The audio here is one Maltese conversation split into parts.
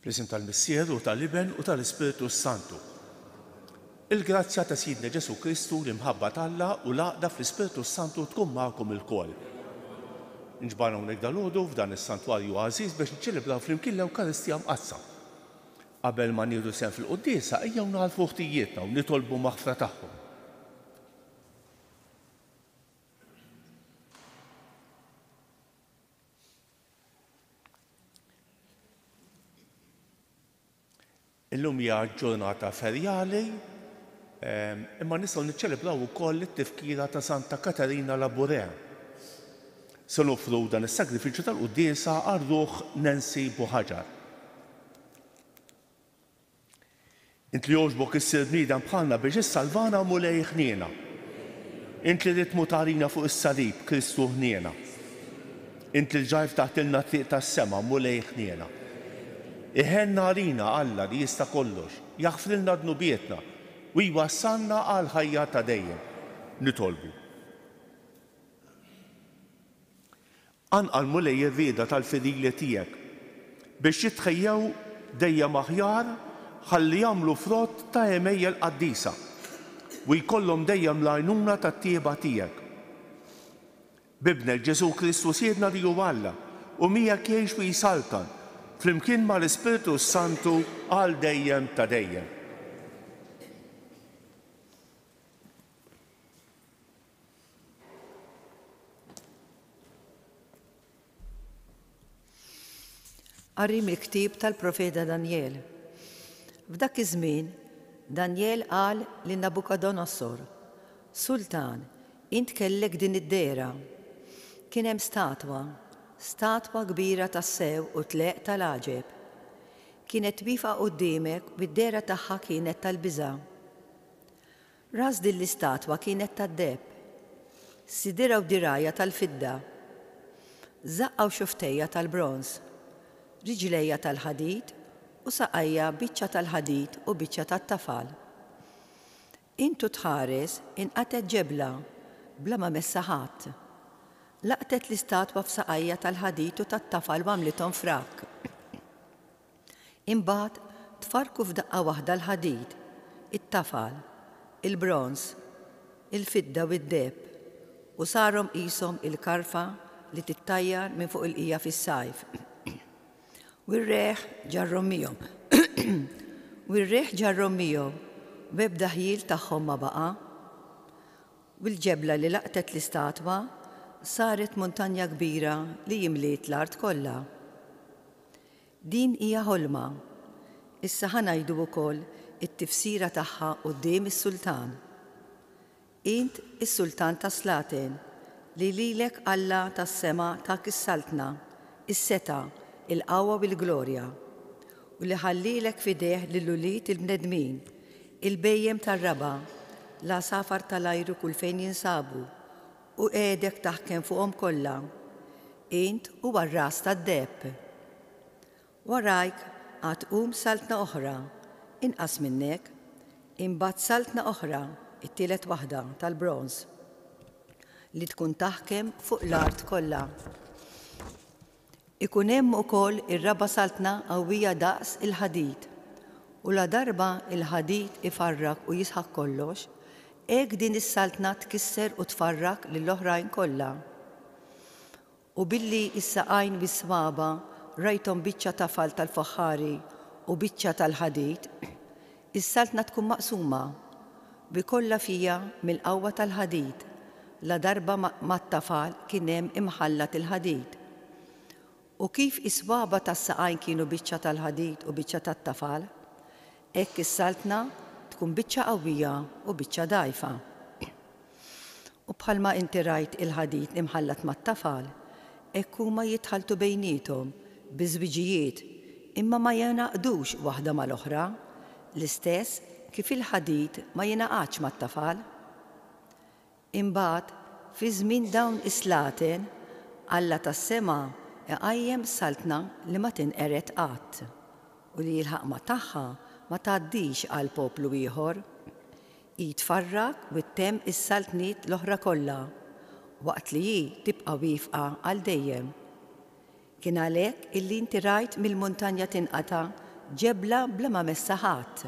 Bl-isem tal-Missier u tal-Iben u tal-Ispiritu Santu. Il-grazzja ta' Sidna Ġesu Kristu l-imħabba tal-Alla u l-għaqda fl-Ispiritu Santu tkun magħkom ilkoll. Nġbarna hawnhekk dalgħodu f'dan is-santwarju għażiż biex niċċelebraw flimkien l-Ewkaristija mqassa. Qabel ma nieħdu sehem fil-quddiesa ejjew nagħlfu ħtijietna u nitolbu maħfra tagħhom. Illum hija ġurnata ferjali, imma nistgħu niċċelebraw ukoll it-tifkira ta' Santa Katarina Laborea. Se nofru dan is-sagrifiċċju tal-quddiesa għar-ruħ Nancy Buħaġar. Int li jogħġbok issir bniedem bħalna biex issalvana mulej ħniena. Int li rid mutarina fuq is-salib Kristu ħniena. Int li ġajf taħtilna triq tas-sema mulej ħniena. Iħenna għalina Alla li jista' kollox, jaħfrilna dnubietna u jwassalna għal ħajja ta' dejjem. Nitolbu. Anqal mulej ir-rieda tal-fidili tiegħek biex jitħejjew dejjem aħjar ħalli jagħmlu frott ta' Emejja l-Qaddisa u jkollhom dejjem l-għajnuna tat-tieba tiegħek. Bibnek Ġesu Kristu siedna li hu Alla u miegħek jgħix u jisaltan flimkien mal-Ispiritu Santu għal dejjem ta' dejjem. Qari mill-ktieb tal-Profeta Danjel. F'dak iż-żmien, Danjel qal lil Nabukodonosor: Sultan, int kellek din id-dera. Kien hemm statwa kbira tas-sew u tleq tal-għaġeb. Kienet wieqa quddiemek bid-dera tagħha kienet tal-biża'. Ras din l-istatwa kienet tad-debb, sidira u dirajja tal-fidda, żaqqa u xuftejja tal-bronż, riġlejja tal-ħadid u saqajja biċċa tal-ħadid u biċċa tat-tafal. Intu tħares inqatet ġebla bla ma messa ħadd. Laqtet l-istatwa f'saqajja tal-ħadid u tat-tafal u għamlithom frak. Imbagħad tfarku f'daqqa waħda l-ħadid, it-tafal, il-bronż, il-fidda u d-debb u sarhom qishom il-karfa li tittajjar minn fuq il-qija fis-sajf. U r-reħ ġarrom miegħhom. U r-reħ ġarrom miegħu b'ebda ħjil tagħhom ma baqa'. U l-ġebla li laqtet l-istatwa saret muntanja kbira li jimliet l-art kollha. Din hija ħolma. Issa ħanajdu wkoll it-tifsira tagħha quddiem is-Sultan. Int is-Sultan ta' Slaten li lilek Alla tas-sema tak is-saltna, is-seta, il-qawwa u l-glorja u li ħallilek fideh lill-ulied il-bnedmin, il-bejjem tar-raba, l-għasafar tal-ajru kull fejn jinsabu u qiegħdek taħkem fuqhom kollha. Int huwa r-ras tad-debb. Warajk għad qum saltna oħra, inqas minnek, imbagħad saltna oħra, it-tielet waħda tal-bronż, li tkun taħkem fuq l-art kollha. Ikun hemm ukoll ir-raba' saltna qawwija daqs il-ħadid u la darba il-ħadid ifarrak u jisħaq kollox, hekk din is-saltna tkisser u tfarrak lill-oħrajn kollha. U billi is-saqajn bis-swaba rajthom biċċa tafal tal-faħħari u biċċa tal-ħadid, is-saltna tkun maqsuma bi kollha fija mill-qawwa tal-ħadid, la darba mat-tafal kien hemm imħallat il-ħadid. U kif is-swaba tas-saqajn kienu biċċa tal-ħadid u biċċa tat-tafal, hekk is-saltna tkun biċċa qawwija u biċċa dgħajfa. U bħalma inti rajt il-ħadid imħallat mat-tafal, hekk huma jitħaltu bejniethom bi żwiġijiet imma ma jingħaqdux waħda mal-oħra, l-istess kif il-ħadid ma jingħaqadx mat-tafal. Imbagħad fi żmien dawn is-slaten Alla tas-sema iqajjem saltna li ma tinqered qatt u li l-ħaqma tagħha ma tgħaddix għal poplu ieħor. Jitfarrak u ttemm is-saltniet l-oħra kollha waqt li hi tibqa' wieqfa għal dejjem. Kien għalhekk illi inti rajt mill-muntanja tinqata' ġebla bla ma messa ħadd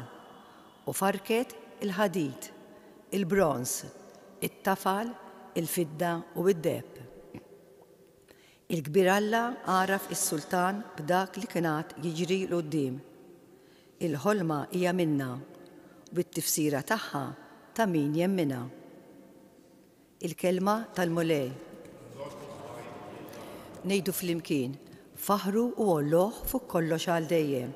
u farket il-ħadid, il-bronz, it-tafal, il-fidda u id-deb. Il-Kbir Alla għaraf is-Sultan b'dak li kienet jiġri l qudiem. Il-ħolma hija minna u bit-tifsira tagħha ta' min jemmina. Il-kelma tal-mulej. Ngħidu flimkien, faħru u Olloh fuq kollox għal dejjem.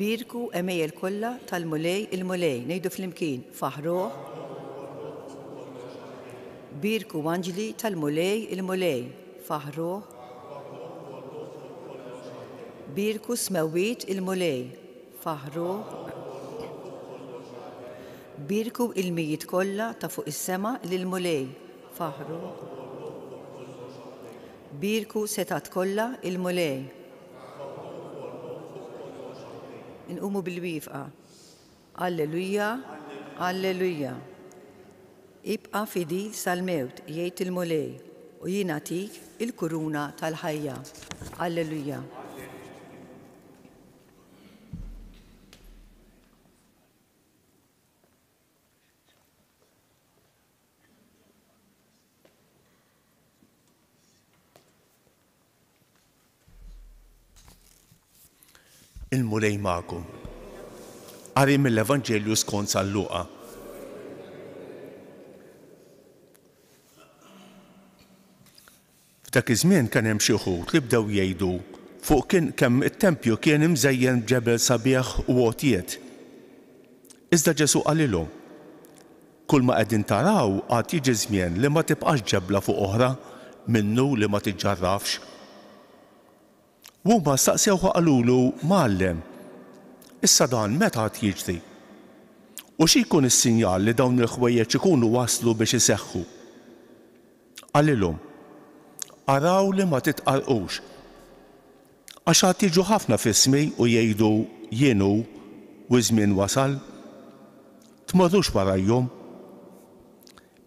Birku emejjel kollha tal-mulej il-mulej. Ngħidu flimkien, faħruh. Birku anġli tal-mulej il-mulej. Faħruh. Birku smewwiet il-mulej. Faħruh. Birku il-mijiet kollha ta' fuq is-sema lil-mulej. Faħruh. Birku setat kollha il-mulej. Inqumu bil-wifqa. Alleluja, alleluja. Ibqa' fidil sal-mewt jgħid il-mulej u jien nagħtik il-kuruna tal-ħajja. Alleluja. Il-mulej magħkom. Qari mill-Evanġelju skont San Luqa. F'dak iż-żmien kien hemm xi wħud li bdew jgħidu fuq kemm it-tempju kien imżejjen b'ġebel sabiħ u għotjiet. Iżda Ġesu qalilhom, kull ma qegħdin taraw għad jiġi żmien li ma tibqax ġebla fuq oħra minnu li ma tiġġarrafx. U huma staqsewh qalulu Mgħallem, issa dan meta għad jiġri? U xi jkun is-sinjal li dawn il-ħwejjeġ ikunu waslu biex iseħħu? Qalilhom, araw li ma titqarqux. Għax għad jiġu ħafna f'ismi u jgħidu jien hu u żmien wasal. Tmorrux warajhom.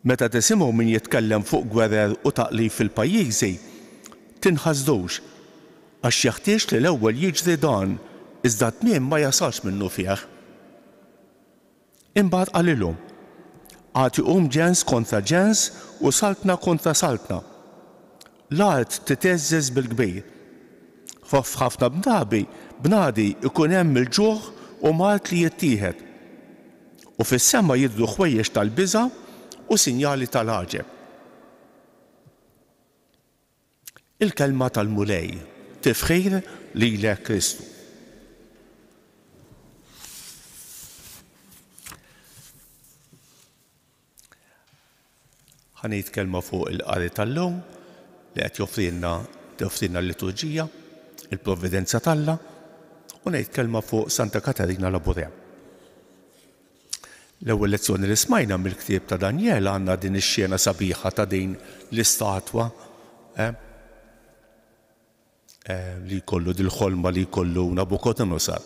Meta tisimgħu min jitkellem fuq gwerer u taqlib fil-pajjiżi, tinħasdux għax jeħtieġ li l-ewwel jiġri dan iżda t-tmiem ma jasalx minnu fih. Imbagħad qalilhom, għad iqum ġens kontra ġens u saltna kontra saltna. L-art titeżżeż bil-kbir. F'ħafna bnadi ikun hemm il-ġuħ u malt li jittieħed. U fis-sema jidhru ħwejjeġ tal-biża' u sinjali tal-ħaġeb. Il-kelma tal-mulej tifħir lilek Kristu. Ħanitkellma fuq il-qari tal-lum li qed joffrilna l-liturġija, il-provvidenza tagħha u ngħid fuq Santa Katarina Laburea. L-ewwel lezzjoni li smajna mill-ktieb ta' Danjel għandna din ix-xjena sabiħa ta' din l-istatwa li jkollu dil-ħolma li jkollu Nabucodonosor.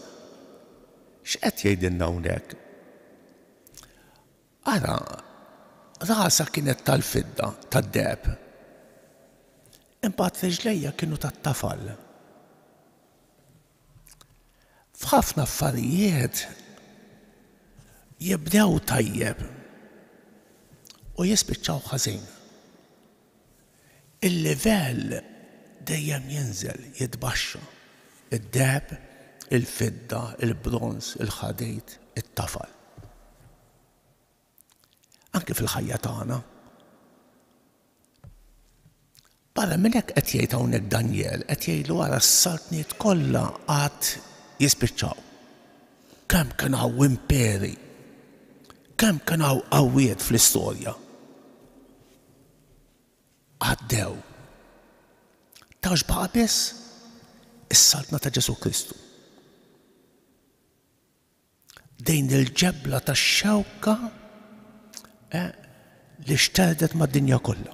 X'qed jgħidilna hawnhekk? Ara, rasa kienet tal-fidda, tad-deheb. Imbagħad riġlejja kienu tat-tafal. F'ħafna affarijiet jibdew tajjeb u jispiċċaw ħażin. Il-livell dejjem jinżel, jitbaxxa. Id-deheb, il-fidda, il-bronz, il-ħadejt, it-tafal. Anke fil-ħajja tagħna. Barra minn hekk qed jgħid hawnhekk Danjel, qed jgħidu wara s-saltniet kollha qatt jispiċċaw. Kemm kien hawn imperi, kemm kien hawn qawwiet fl-istorja. Għaddew. Tawx baqa' biss is-saltna ta' Ġesu Kristu. Dejn il-ġebla tax-xewka li xterdet mad-dinja kollha.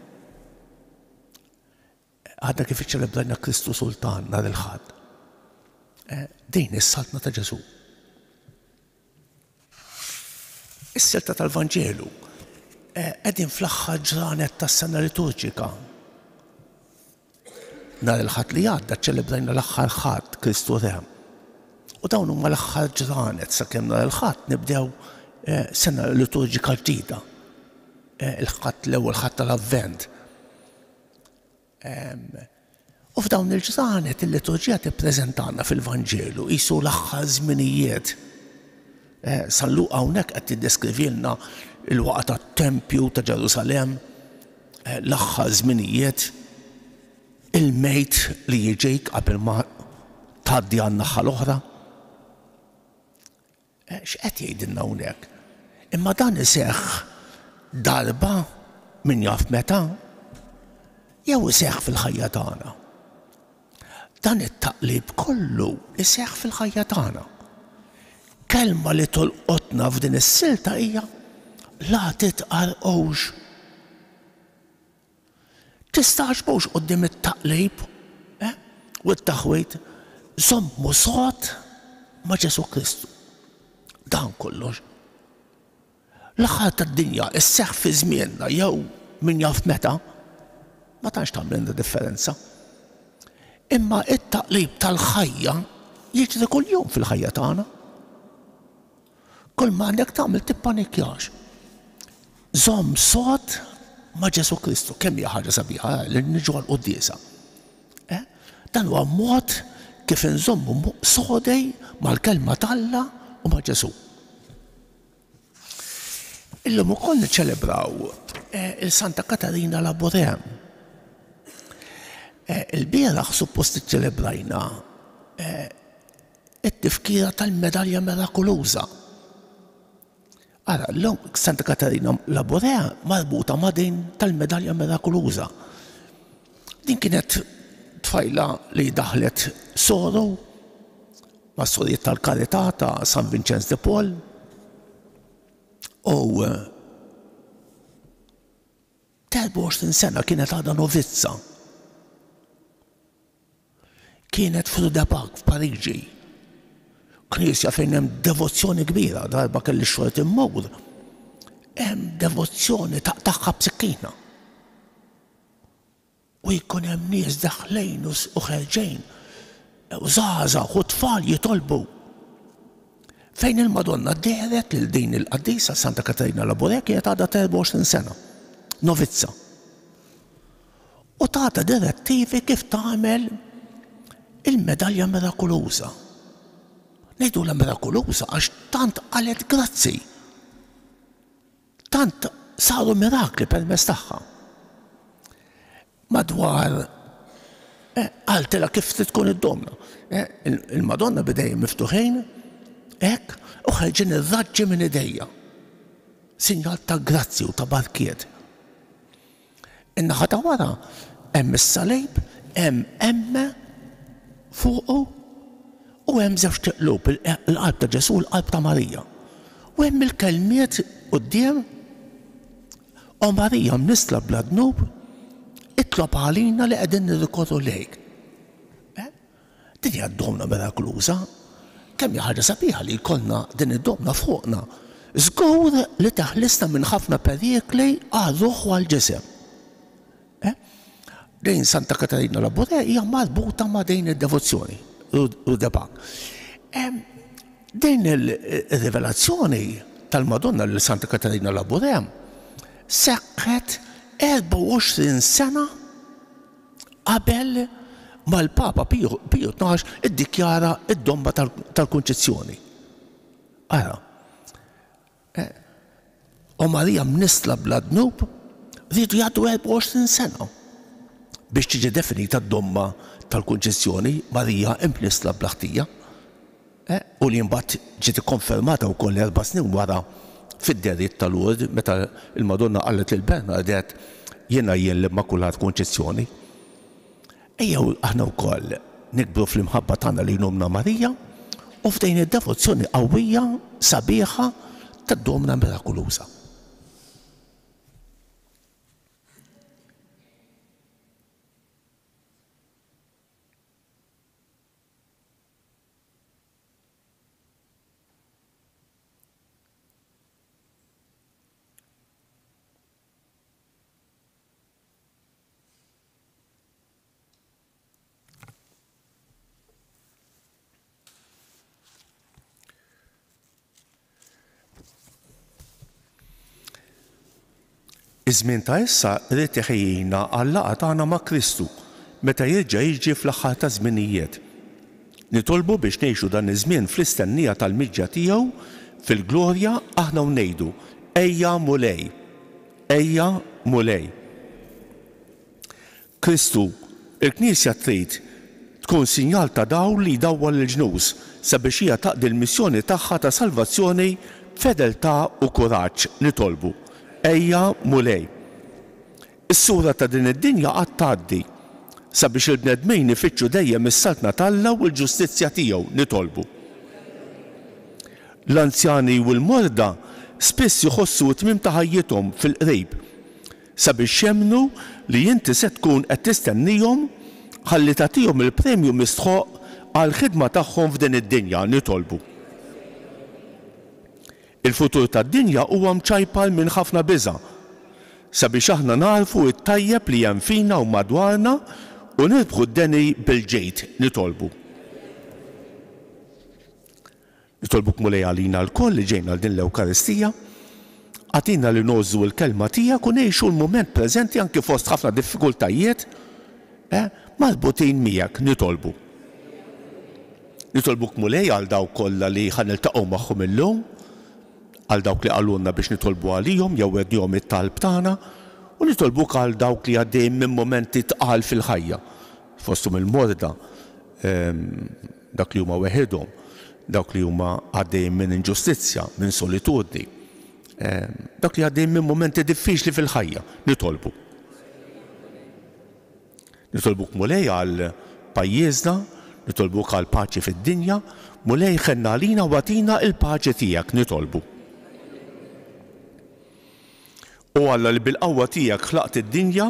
Għadna kif iċċelebrajna Kristu Sultan nhar il-Ħadd. Dejn is-saltna ta' Ġesu. Is-selta tal-Vanġelu qegħdin fl-aħħar ġranet tas-sena liturġika. nhar il-ħadd li għadda ċċelebrajna l-aħħar ħadd Kristu Reħ. U dawn huma l-aħħar ġranet sakemm nhar il-ħadd nibdew sena liturġika ġdida. Il-ħadd l-ewwel ħadd tal-Avvent. U f'dawn il-ġranet il-liturġija tippreżentana fil-Vanġelu qisu l-aħħar żminijiet. San Luqa hawnhekk qed tiddeskrivilna il-waqgħa tat-Tempju ta' Ġerusalemm, l-aħħar żminijiet, il-mejt li jiġejk qabel ma tgħaddi għan-naħa l-oħra. X'qed jgħidilna hawnhekk? Imma dan iseħħ darba min jaf meta jew iseħħ fil-ħajja tagħna. Dan it-taqlib kollu iseħħ fil-ħajja tagħna. Kelma li tolqotna f'din is-silta hija la titqarqux. Tistaġbux qudiem it-taqlib u t-taħwit żommu sod ma' Ġesu Kristu. Dan kollox. L-aħħar tad-dinja isseħħ fi żmienna jew min jaf meta ma tantx tagħmilna differenza. Imma it-taqlib tal-ħajja jiġri kuljum fil-ħajja tagħna. Kull ma għandek tagħmel tippanikjax. Żomm sod ma' Ġesu Kristu, kemm hija ħaġa sabiħa li niġu għall-quddiesa. Dan huwa mod kif inżommu sodej mal-kelma talla u ma' Ġesu. Illum ukoll niċċelebraw il-Santa Katarina Laborem. Il-bieraħ suppost iċċelebrajna it-tifkira tal-medalja mirakoluża. Ara, l-lum Santa Katarina Laborem marbuta ma' din tal-medalja mirakoluża. Din kienet tfajla li daħlet soru ma' sorijiet tal-karità ta' San Vincenz de Paul u 23 sena kienet għadha novizza. Kienet f'Rudepark f'Pariġi. Knisja fejn hemm devozzjoni kbira, darba kelli xogħol immur. Hemm devozzjoni tagħha b'sikkina. U jkun hemm nies daħlejn u ħerġejn u żgħażagħ u tfal jitolbu. Fejn il-Madonna dehret lil din il-qaddisa Santa Katarina Laborem kienet għadha 24 sena, novizza. U tagħta direttivi kif tagħmel il-medalja mirakoluża. Ngħidulha mirakoluża għax tant qalet grazzi. Tant saru mirakli permezz tagħha. Madwar qaltilha kif tkun id-domna. Il-Madonna bidejja miftuħejn hekk u ħarġin ir-raġġi minn idejja. Sinjal ta' grazzi u ta' barkiet. In-naħa ta' wara hemm is-salib, hemm emme fuqu u hemm żewġ tiqlub il-qalb ta' Ġesu u l-qalb ta' Marija. U hemm il-kelmiet quddiem u Marija mnisla bla dnub itlob għalina li qegħdin nirrikorru lejk. Din hija d-domna mirakoluża. Kemm hija ħaġa sabiħa li jkollna din id-domna fuqna. Żgur li taħlisna minn ħafna perikli għal-ruħ u għal-ġisem. Dejn Santa Katarina Laborem hija marbuta ma' dejn id-devozzjoni Rudepark. Dejn il-rivelazzjoni tal-Madonna lil Santa Katarina Laborem seħħet 24 sena qabel ma l-Papa Piju XII iddikjara id-domba tal-Kunċizzjoni. Ara, u Marija mnisla bla dnub rridu jgħaddu 24 sena biex tiġi definita d-domma tal-Kunċizzjoni Marija imnisla bla ħtija u li mbagħad ġiet ikkonfermata wkoll 4 snin wara fid-deriet tal-Lurd meta il-Madonna qalet lil Bernadette jiena jien l-Immakulat Kunċizzjoni. Ejjew aħna wkoll nikbru fl-imħabba tagħna li nomna Marija u f'dejn id-devozzjoni qawwija sabiħa tad-domna mirakoluża. Iż-żmien ta' issa rrid iħejjina għall-laqgħa tagħna ma' Kristu meta jerġa' jiġi fl-aħħar ta' żminijiet. Nitolbu biex ngħixu dan iż-żmien fl-istennija tal-miġġa tiegħu fil-glorja aħna ngħidu ejja mulej, ejja mulej. Kristu, il-Knisja trid tkun sinjal ta' dawl li jdawwal il-ġnus sabiex hija taqdi l-missjoni tagħha ta' salvazzjoni f'fedeltà u kuraġġ nitolbu. Ejja mulej. Is-sura ta' din id-dinja qatt tgħaddi sabiex il-bnedmin ifittxu dejjem is-saltna tal-Alla u l-ġustizzja tiegħu nitolbu. L-anzjani u l-morda spiss jħossu t-tmiem ta' ħajjithom fil-qrib sabiex jemmnu li inti se tkun qed tistennihom ħalli tagħtihom il-premju mistħoq għall-ħidma tagħhom f'din id-dinja nitolbu. Il-futur tad-dinja huwa mċajpal minn ħafna biża' sabiex aħna narfu t-tajjeb li hemm fina u madwarna u nirbħu d-deni bil-ġejt nitolbu. Nitolbuk mulej għalina l-koll li ġejna din l-Ewkaristija, għatina li nozzu l-kelma tiegħek u ngħixu l-mument preżenti anke fost ħafna diffikultajiet marbutin miegħek nitolbu. Nitolbuk mulej għal dawk kollha li ħaniltaqgħu magħhom illum, għal dawk li qalulna biex nitolbu għalihom jew wednihom it-talb tagħna u nitolbuk għal dawk li għaddejjin minn momenti tqal fil-ħajja. Fosthom il-morda, dak li huma weħidhom, dawk li huma għaddejjin minn inġustizzja, minn solitudni, dak li għaddejjin minn momenti diffiċli fil-ħajja nitolbu. Nitolbuk mulej għal pajjiżna, nitolbuk għal paċi fid-dinja, mulej ħenna għalina u għatina il-paċi tiegħek nitolbu. U Alla li bil-qawwa tiegħek ħlaqt id-dinja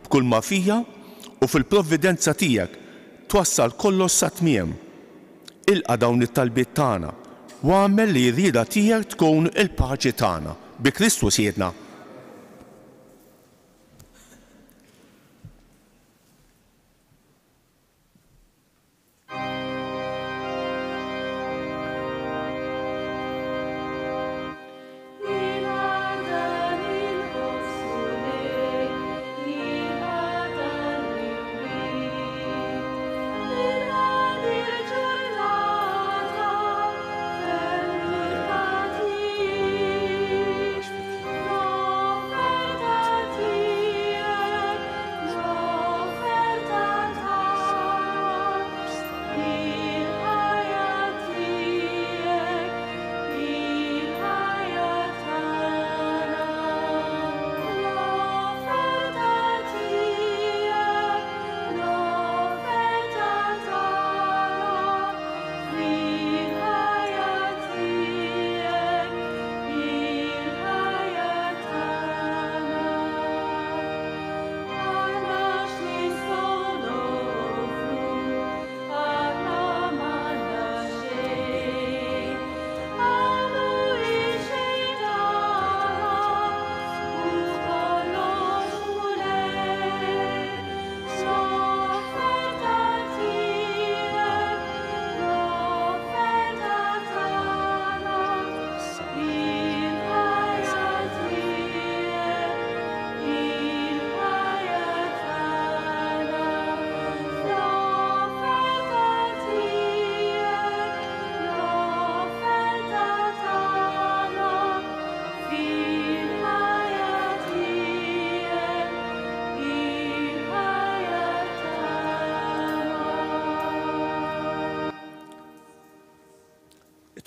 b'kull ma fija u fil-provvidenza tiegħek twassal kollox sa tmiem. Ilqa' dawn it-talbiet tagħna u għamel li r-rieda tiegħek tkun il-paċi tagħna bi Kristu Siedna.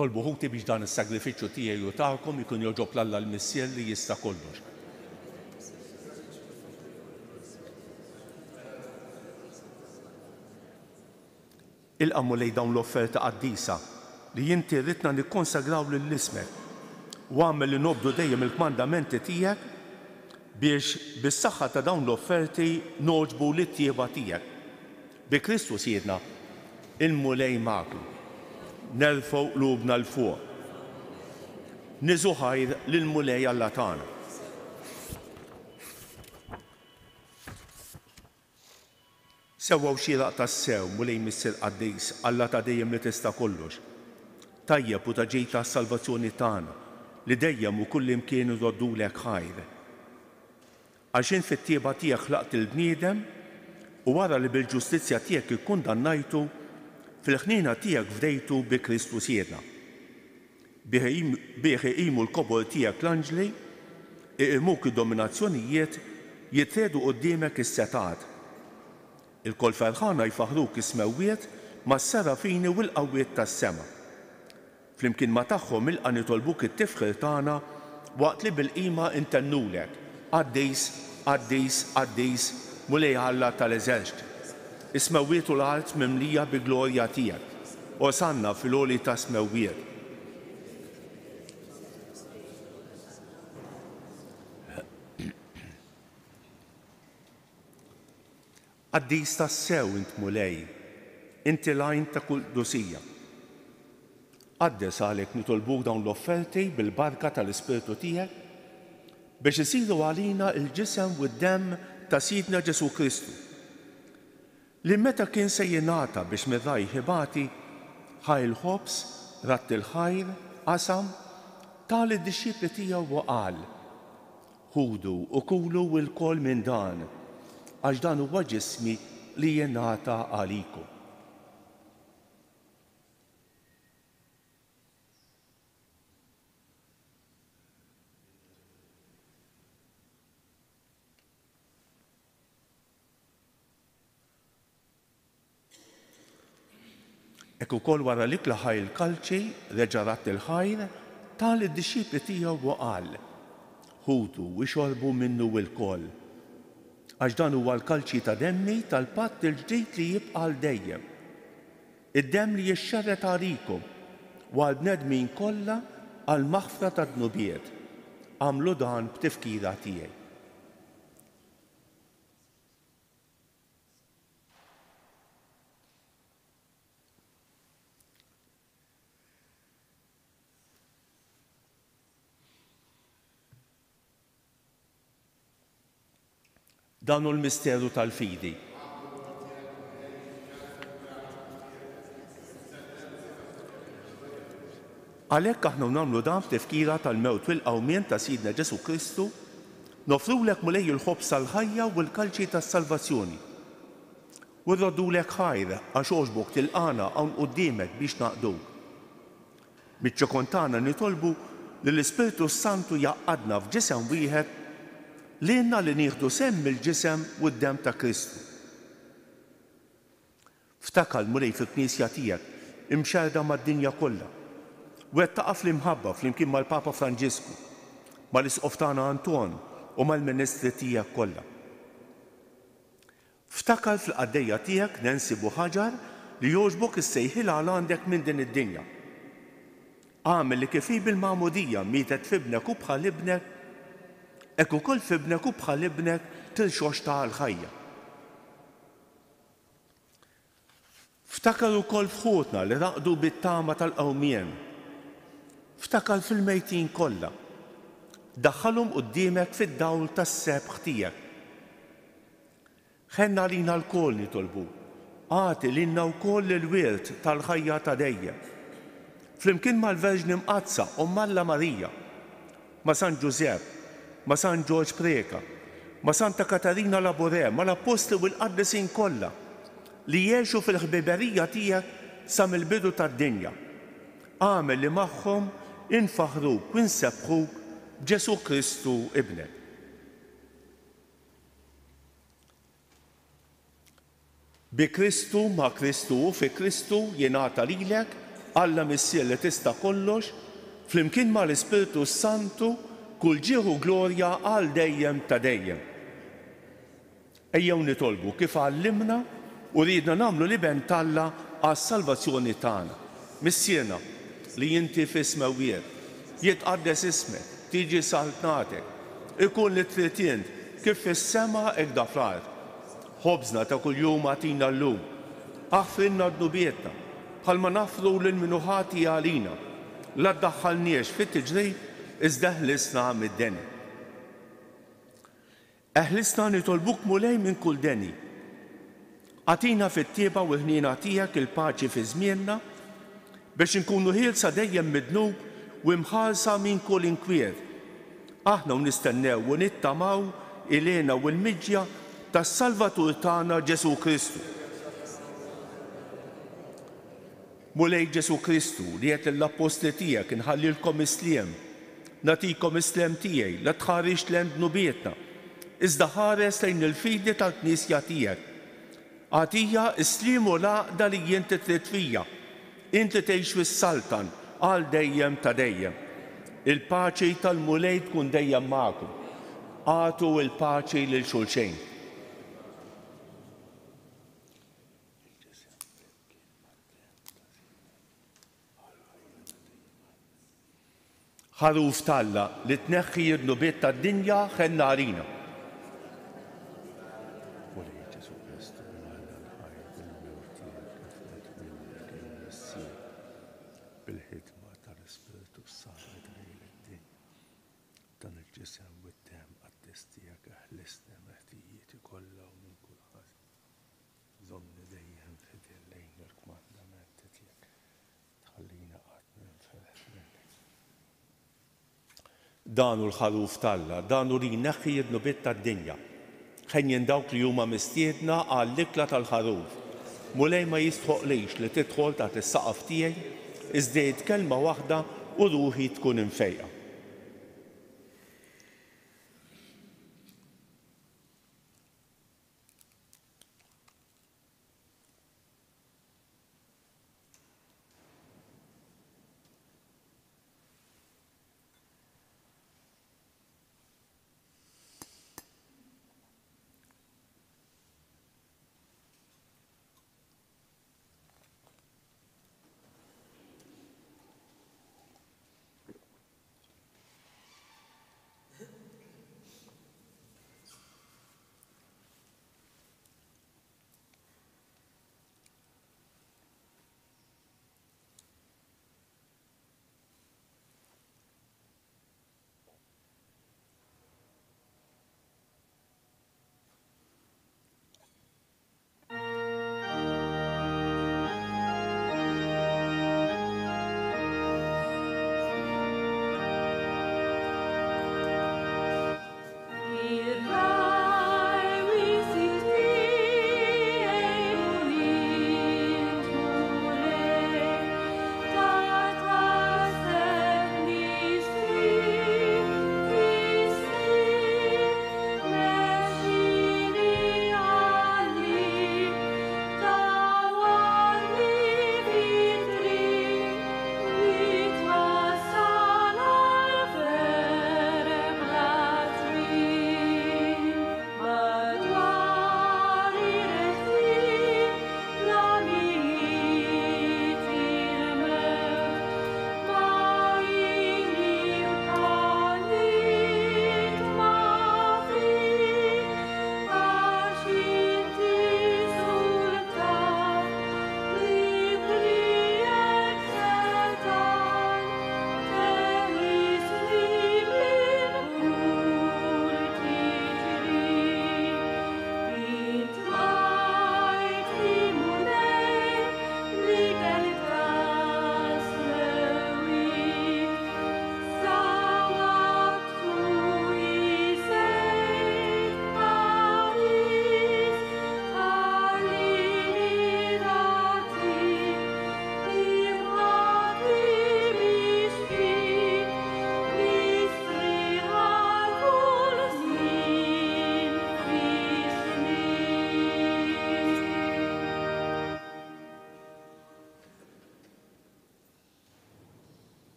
Tolbu ħuti biex dan is-sagrifiċċju tiegħi u tagħkom ikun joġob l-Alla l-Missier li jista' kollox. Ilqa' mulej dawn l-offerta qaddisa li inti rridna nikkonsagraw lill-ismek u għamel li nobdu dejjem il-kmandamenti tiegħek biex bis-saħħa ta' dawn l-offerti noġbu lit-tieba tiegħek. Bi Kristu Siedna il-mulej magħkom. Nerfgħu qlubna l fuq. Niżu ħajr lill-mulej Alla tagħna. Sewwew xieraq tas-sew mulej Missier Qaddis Alla ta' dejjem li tista' kollox. Tajjeb u ta' ġej tas-salvazzjoni tagħna li dejjem u kull imkien iroddulek ħajr. għaxin fit-tieba tiegħek ħlaqt il-bniedem u wara li bil-ġustizzja tiegħek ikkundannajtu, fil-ħnina tiegħek fdejtu bi Kristu siedna. Bih iqimu l-kobol tiegħek l-anġli, iqimuk id-dominazzjonijiet, jitredu quddiemek is-setat. Il-kol ferħana jfaħruk is-smewwiet mas-serafini u l-qawwiet tas-sema. Flimkien ma tagħhom ilqa' nitolbuk it-tifħir tagħna waqt li bil-qima intennulek. Qaddis, qaddis, qaddis, mulej Alla tal-eżerċti. Is-smewwiet u l-art mimlija bi glorja tiegħek. Osanna fil-għoli ta' smewwiet. Qaddis tas-sew int mulej, inti lajn ta' kull dusija. Qaddes għalek nitolbuk dawn l-offerti bil-barka tal-Ispirtu tiegħek biex isiru għalina il-ġisem u d-demm ta' Sidna Ġesu Kristu, li meta kien se jingħata biex mir-raj ħibati ħaj il-ħobs, ratt il-ħajr, qasam, tal id-dixxipli tiegħu u qal: ħudu u kulu l-kol minn dan, għax dan huwa ġismi li jingħata għalikom. Ekk ukoll wara li klaħaj il-kalċi, reġa' ratt il-ħajr, tal id-dixxipli tiegħu u qal: ħudu u xorbu minnu l-koll, għax dan huwa l-kalċi ta' demmi tal-patt il-ġdid li jibqa' l dejjem. Id-demm li jixxerret għalikom u għall-bnedmin kollha għal maħfra ta' dnubiet. Għamlu dan b'tifkira tiegħi. Dan hu l-misteru tal-fidi. Għalhekk aħna nagħmlu dan f'tifkira tal-mewt u l-qawmien ta' Sidna Ġesu Kristu, nofrulek mulej il-ħobs tal-ħajja u l-kalċi tas-salvazzjoni. U rrodulek ħajr għax għoġbok tilqana hawn quddiemek biex naqduk. Miċ-ċokontana nitolbu li l-Ispirtu Santu jaqqadna f'ġisem wieħed li jenna li nieħdu semm il-ġisem u d-demm ta' Kristu. Ftakar mulej fil-Knisja tiegħek imxerda mad-dinja kollha, u qed taqaf l-imħabba flimkien mal-Papa Franġisku, mal-Isqof tagħna Anton u mal-Ministri tiegħek kollha. Ftakar fil-qaddejja tiegħek Nancy Buħaġar li jogħġbok is-sejħil għal għandek minn din id-dinja. Għamel li kif bil-magħmudija mietet f'ibnek u bħal ibnek, ekk ukoll f'ibnek u bħal ibnek tilxox ta' l-ħajja. Ftakar ukoll f'ħutna li raqdu bit-tama tal-qawmien. Ftakar fil-mejtin kollha. Daħħalhom quddiemek fid-dawl tas-sebħ tiegħek. Ħenna lina l-kol nitolbu. Għati lilna wkoll il-wirt tal-ħajja ta' dejjem. Flimkien mal-Verġni Mqazza u Malla Marija, ma' San Ġusepp, ma' San Ġorġ Preka, ma' Santa Katarina Labore, ma' l-Apostli u l-Qaddisin kollha li jgħixu fil-ħbiberija tiegħek sa mill-bidu tad-dinja. Għamel li magħhom infaħruk u nsebħuk b'Ġesu Kristu ibnek. Bi Kristu, ma' Kristu u fi Kristu jingħata lilek Alla missier li tista' kollox flimkien mal-Ispirtu Santu kull ġieħu glorja għal dejjem ta' dejjem. Ejjew nitolbu kif għallimna u ridna nagħmlu li bentalla għas-salvazzjoni tagħna. Missierna li inti f'ismewwiet, jitqaddes ismek, tiġi saltnatek, ikun li trid int kif fis-sema hekk da fl-ard. Ħobżna ta' kuljum għatina llum, aħfrinna dnubietna, bħalma nafru lil minuħati għalina, la ddaħħalniex fit-tiġrib iżda ħlisna mid-deni. Eħlisna nitolbuk mulej minn kull deni. Għatina fit-tieba u ħnina tiegħek il-paċi fi żmienna biex inkunu ħielsa dejjem midnub u imħarsa minn kull inkwiet. Aħna nistennew u nittamaw ilena u l-miġja tas-Salvatur tagħna Ġesu Kristu. Mulej Ġesu Kristu li qed l-apostli tiegħek inħallilkom isliem, nagħtikom isliem tiegħi la tħarrix lejn dnubietna, iżda ħares lejn il-fidi tal-Knisja tiegħek. Għatija isliem u l-għaqda li inti trid fija, inti tgħix fis-Saltan għal dejjem ta' dejjem. Il-paċi tal-mulej tkun dejjem magħkom. Għatu il-paċi lil xulxejn. Ħaruf Talla li tneħħi d-nubiet tad-dinja ħenna għalina. Bil-ħidma tal-Ispiritu s-Saħħa id-din dan il-ġisem u d-dem għad-destijak aħlisna meħtijieti kollha u minn kull ħadd. Żomni dejjem fidel lejn il-kmandamenti tiegħek. Tħallina qatt ninfereħ minnek. Danu l-ħaruf Talla, danu li jneħħi d-nubiet tad-dinja. Ħejjen dawk li huma mistiedna għall-ikla tal-ħaruf. Mulej ma jistħoqlix li tidħol taħt is-saqaf tiegħi iżdejt kelma waħda u ruħi tkun imfejqa.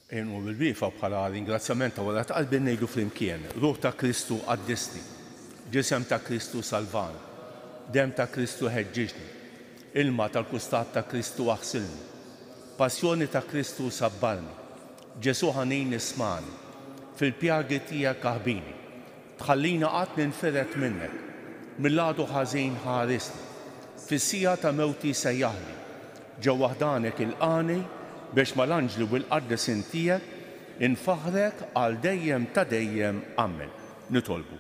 Inu bil-bifa bħala ringrazzjament ta' wara qalbi ngħidu flimkien, ruħ ta' Kristu għad-desti. ġisem ta' Kristu salvan, dem ta' Kristu ħeġġiġni, ilma tal-kustat ta' Kristu aħsilni, passjoni ta' Kristu sabbalni, Ġesu ħanin ismani, fil-pjagi tiegħek aħbini, tħallina qatt ninferet minnek, mill-għadu ħażin ħarisni, fis-sija ta' mewti sejjaħli, ġewwa ħdanek il-qani biex mal-anġli u l-qaddesin tiegħek infaħrek għal dejjem ta' dejjem amen. Nitolbu.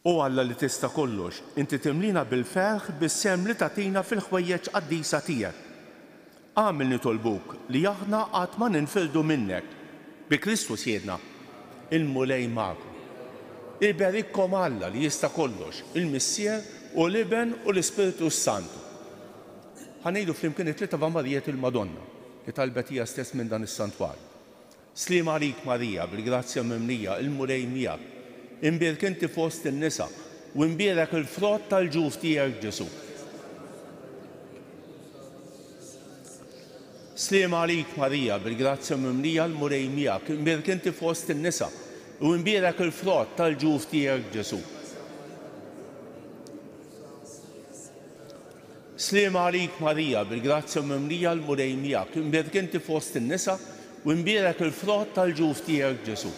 U Alla li tista' kollox, inti timlina bil-ferħ bis-sem li tagħtina fil-ħwejjeġ qaddisa tiegħek. Għamil nitolbuk li aħna qatt ma ninfildu minnek bi Kristus jedna il-mulej magħkom. Iberikkom Alla li jista' kollox, il-Missier u l-Iben u l-Ispiritu Santu. Ħanejdu flimkien it-tlieta Vamarijiet il-Madonna li talbet hija stess minn dan is-santwarju. Slim għalik Marija, bil-grazzja mimlija, il-mulej miegħek, imbierek inti fost in-nisa u imbierek il-frott tal-ġuf tiegħek Ġesu. Slim għalik Marija, bil-grazzja mimlija, il-mulej miegħek, imbierek inti fost in-nisa u imbierek il-frott tal-ġuf tiegħek Ġesu. Slim għalik Marija, bil-grazzja mimlija l-mulej miegħek, imbierek inti fost in-nisa u imbierek il-frott tal-ġuf tiegħek Ġesu.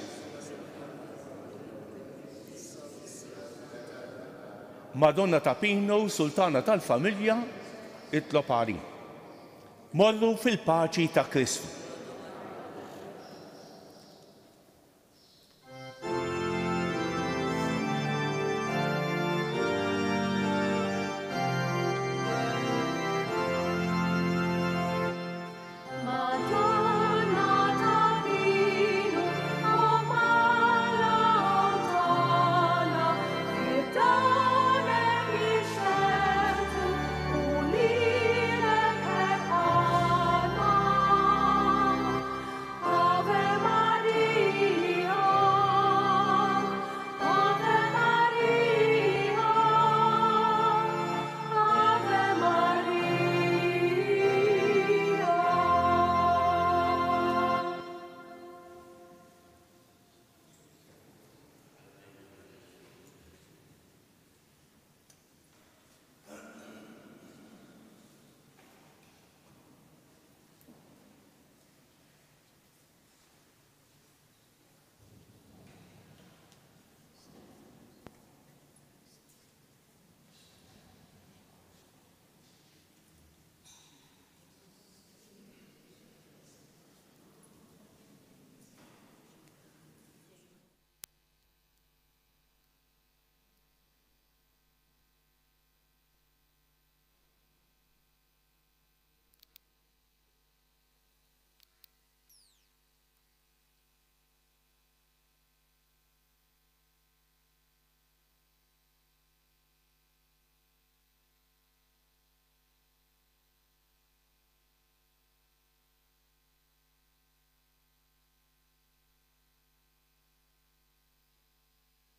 Madonna ta' Pino, Sultana tal-Familja, itlob għalin. Morru fil-paċi ta' Kristu.